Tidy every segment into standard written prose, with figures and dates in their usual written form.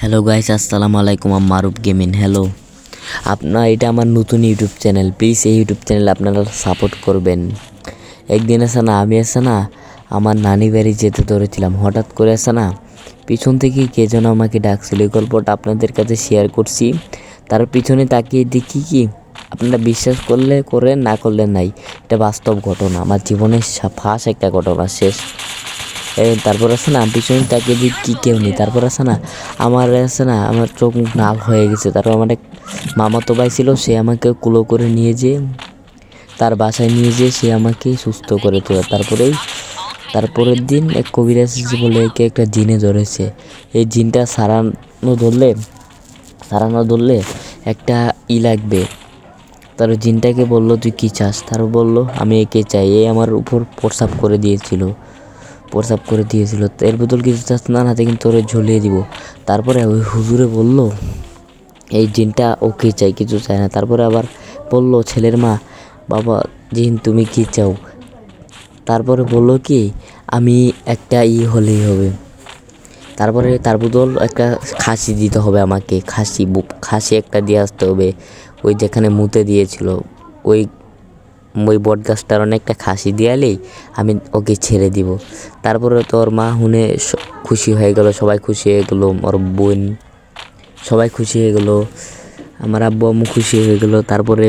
Hello guys, আসসালামু আলাইকুম। আমি মারুফ গেমিং। হ্যালো, এটা আমার নতুন ইউটিউব চ্যানেল। প্লিজ এই ইউটিউব চ্যানেল আপনারা সাপোর্ট করবেন। একদিন আমি আমার নানি বাড়ি যেতে ধরেছিলাম, হঠাৎ করে পিছন থেকে কে যেন আমাকে ডাকছিল। এই গল্পটা আপনাদের কাছে শেয়ার করছি। তার পিছনে তাকিয়ে দেখি কি, আপনারা বিশ্বাস করলে করেন, না করলে নাই। এটা বাস্তব ঘটনা, আমার জীবনের ফার্স্ট একটা ঘটনা শেষ। তারপর পিছনে তাকিয়ে দিই কি কেউ নেই। তারপর আমার চোখ মুখ লাল হয়ে গেছে। তারপর আমার এক মামাতো ভাই ছিল, সে আমাকে কুলো করে নিয়ে যেয়ে তার বাসায় নিয়ে যেয়ে সে আমাকে সুস্থ করে তোলে। তারপরের দিন এক কবিরাজ এসে বলে একে একটা জিনে ধরেছে। এই জিনটা সারানো ধরলে একটা লাগবে। তার জিনটাকে বললো তুই কী চাস? তার বললো আমি একে চাই। আমার উপর প্রস্রাব করে দিয়েছিল। এর বদল কিছু চাস না, হাতে কিন্তু তোরে ঝুলিয়ে দিব। তারপরে ওই হুজুরে বলল এই জিনটা ওকে চাই, কিছু চায় না। তারপরে আবার বলল ছেলের মা, বাবা জিন তুমি কি চাও? তারপরে বলল কি আমি একটা হলেই হবে। তারপরে তার বদল একটা খাসি দিতে হবে আমাকে। খাসি একটা দিয়ে আসতে হবে। ওই যেখানে মুতে দিয়েছিল ওই বট গাছটার অনেকটা খাসি দিয়ালেই আমি ওকে ছেড়ে দিব। তারপরে তোর মা শুনে খুশি হয়ে গেল, সবাই খুশি হয়ে গেলো, ওর বোন সবাই খুশি হয়ে গেলো, আমার আব্বু আম্মু খুশি হয়ে গেলো। তারপরে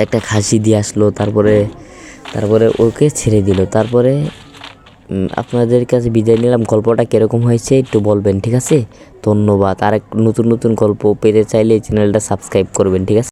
একটা খাসি দিয়ে আসলো। তারপরে ওকে ছেড়ে দিল। তারপরে আপনাদের কাছে বিদায় নিলাম। গল্পটা কীরকম হয়েছে একটু বলবেন, ঠিক আছে? ধন্যবাদ। আর নতুন নতুন গল্প পেতে চাইলে চ্যানেলটা সাবস্ক্রাইব করবেন, ঠিক আছে?